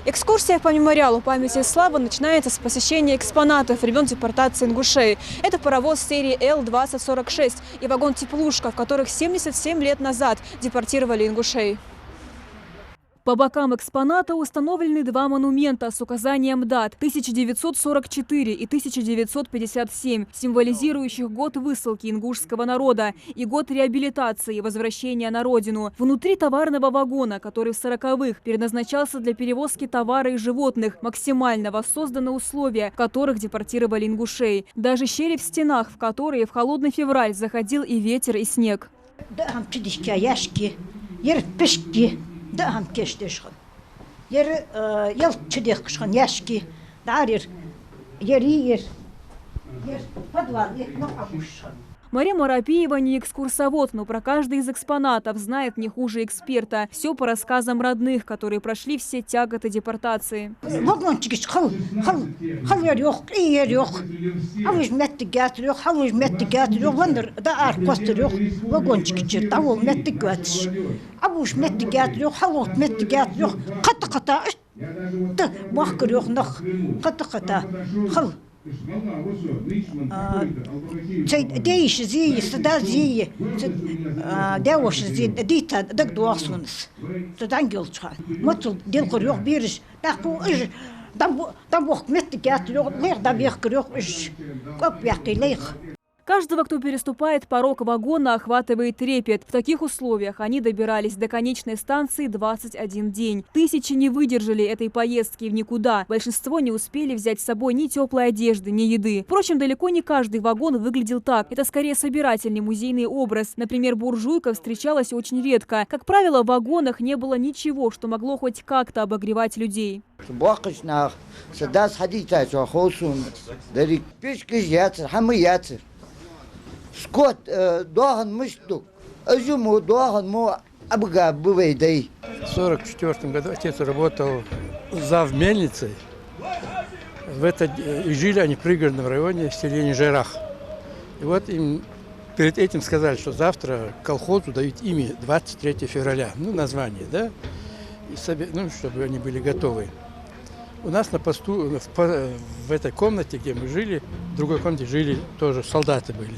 Экскурсия по мемориалу памяти славы начинается с посещения экспонатов времен депортации ингушей. Это паровоз серии Л-2046 и вагон-теплушка, в которых 77 лет назад депортировали ингушей. По бокам экспоната установлены два монумента с указанием дат 1944 и 1957, символизирующих год высылки ингушского народа и год реабилитации и возвращения на родину. Внутри товарного вагона, который в 40-х предназначался для перевозки товара и животных, максимально воссозданы условия, в которых депортировали ингушей. Даже щели в стенах, в которые в холодный февраль заходил и ветер, и снег. Да, هم کشتشون. یل چدیک شون یاشکی داریر یه подвал یک نقابوشون. Мария Марапиева не экскурсовод, но про каждый из экспонатов знает не хуже эксперта. Все по рассказам родных, которые прошли все тяготы депортации. Дейш зии, сюда зии, девош зии, дита, даг дуасунс. Туда ангелчка. Мотул дел корёх бириш, таку иж, там бог меттигят лёг, лег да бех корёх иж, коп яки лег. Каждого, кто переступает порог вагона, охватывает трепет. В таких условиях они добирались до конечной станции 21 день. Тысячи не выдержали этой поездки в никуда. Большинство не успели взять с собой ни теплой одежды, ни еды. Впрочем, далеко не каждый вагон выглядел так. Это скорее собирательный музейный образ. Например, буржуйка встречалась очень редко. Как правило, в вагонах не было ничего, что могло хоть как-то обогревать людей. Скот дохан мыштук, азюму дохан му абга бывайдай. В 1944 году отец работал зав мельницей. И жили они в пригородном районе в селе Нижерах. И вот им перед этим сказали, что завтра колхозу дают имя 23 февраля. Ну, название, да? И чтобы они были готовы. У нас на посту, в этой комнате, где мы жили, в другой комнате жили тоже солдаты были.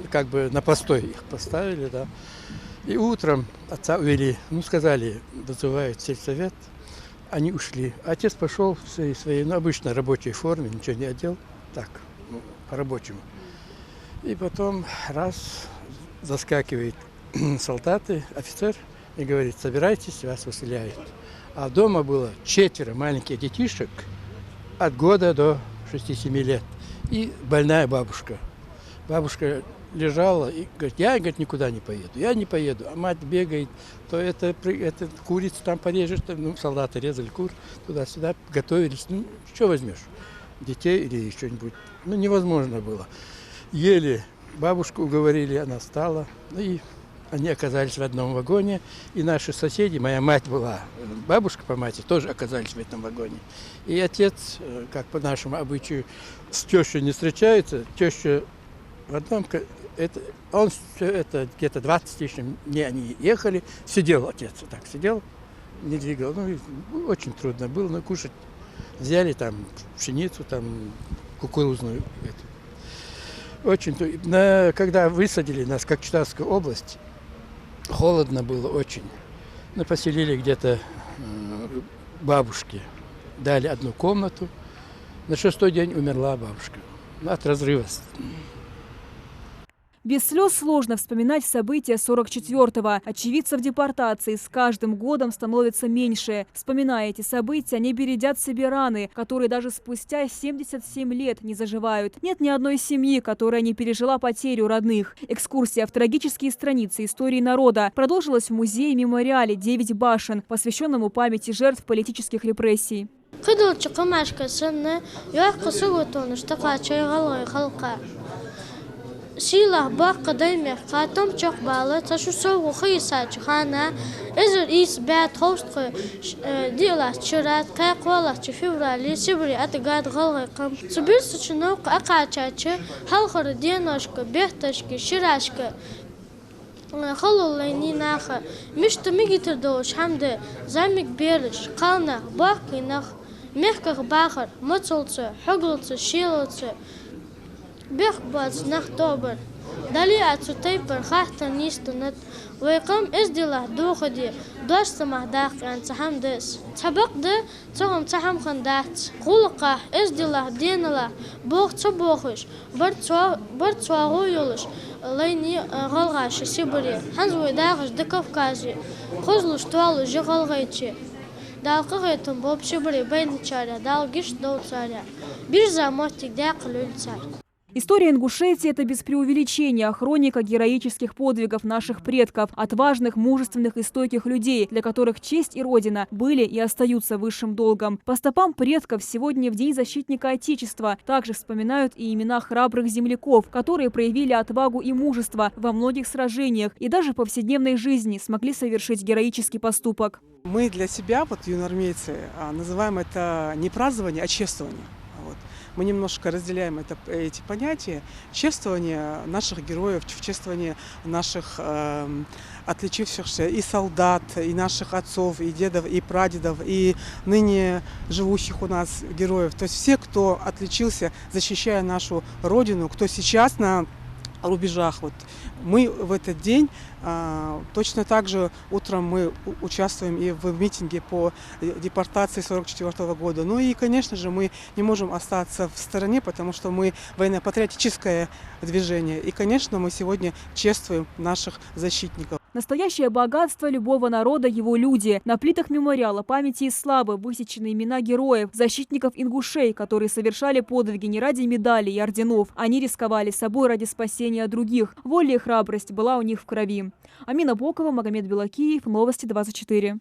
Как бы на постой их поставили, да. И утром отца увели, сказали, вызывают сельсовет, они ушли. Отец пошел в своей обычной рабочей форме, ничего не одел, так, по-рабочему. И потом раз заскакивает солдаты, офицер, и говорит, собирайтесь, вас выселяют. А дома было 4 маленьких детишек от года до 6-7 лет и больная бабушка. Бабушка лежала и говорит, я никуда не поеду, я не поеду. А мать бегает, то это курицу там порежешь, солдаты резали кур, туда-сюда, готовились. Что возьмешь? Детей или что-нибудь? Невозможно было. Еле бабушку уговорили, она встала, и они оказались в одном вагоне, и наши соседи, моя мать была, бабушка по матери, тоже оказались в этом вагоне. И отец, как по нашему обычаю, с тещей не встречается, теща в одном, он где-то 20 с лишним дней они ехали, сидел отец, так сидел, не двигал, очень трудно было, но кушать взяли там пшеницу, там кукурузную. Очень, когда высадили нас, как Читавская область, холодно было очень. Поселили где-то бабушке. Дали одну комнату. На 6-й день умерла бабушка от разрыва. Без слез сложно вспоминать события 44-го. Очевидцев депортации с каждым годом становится меньше. Вспоминая эти события, они бередят себе раны, которые даже спустя 77 лет не заживают. Нет ни одной семьи, которая не пережила потерю родных. Экскурсия в трагические страницы истории народа продолжилась в музее-мемориале «9 башен», посвященному памяти жертв политических репрессий. Сила бака дайме хатам чок бала ташу сау хиса чхана эзер ис бат хостхо дила чурат ка кола чфеврали сибри атгад галгай кам цбирс чнок акачаче халхар денашка бехташки ширашка خلوا ليني ناخ مش تميجي تردوش حمد زمك بيرش قالنا باقي نخ مخك باخر متصلت حقلت شيلت بيخ باز نخ توبر دالي أتو تيبر خاحت نيستنت ويقام إزدله دوخدي دوش سمح داخ عن تحم دس تبق ده تهم تحم خندات خلقه إزدله دينله بوخ تبوخش برتوا يولش ليني غلغاش سيبري حنزوي داخش دكافكازي خزلش توالو جغلغيتشي دالقغيتم بوب سيبري بين تشارع دالقش دو تشارع بيرزا موتик داقل царь. История Ингушетии – это без преувеличения хроника героических подвигов наших предков, отважных, мужественных и стойких людей, для которых честь и Родина были и остаются высшим долгом. По стопам предков сегодня, в День защитника Отечества, также вспоминают и имена храбрых земляков, которые проявили отвагу и мужество во многих сражениях и даже в повседневной жизни смогли совершить героический поступок. Мы для себя, вот юноармейцы, называем это не празднование, а чествование. Мы немножко разделяем эти понятия. Чествование наших героев, чествование наших отличившихся и солдат, и наших отцов, и дедов, и прадедов, и ныне живущих у нас героев. То есть все, кто отличился, защищая нашу Родину, кто сейчас на рубежах. Вот мы в этот день точно так же утром мы участвуем и в митинге по депортации 1944 года. Ну и, конечно же, мы не можем остаться в стороне, потому что мы военно-патриотическое движение. И, конечно, мы сегодня чествуем наших защитников. Настоящее богатство любого народа – его люди. На плитах мемориала памяти и славы высечены имена героев, защитников ингушей, которые совершали подвиги не ради медалей и орденов. Они рисковали собой ради спасения других. Воля и храбрость была у них в крови. Амина Бокова, Магомед Белакиев, Новости 24.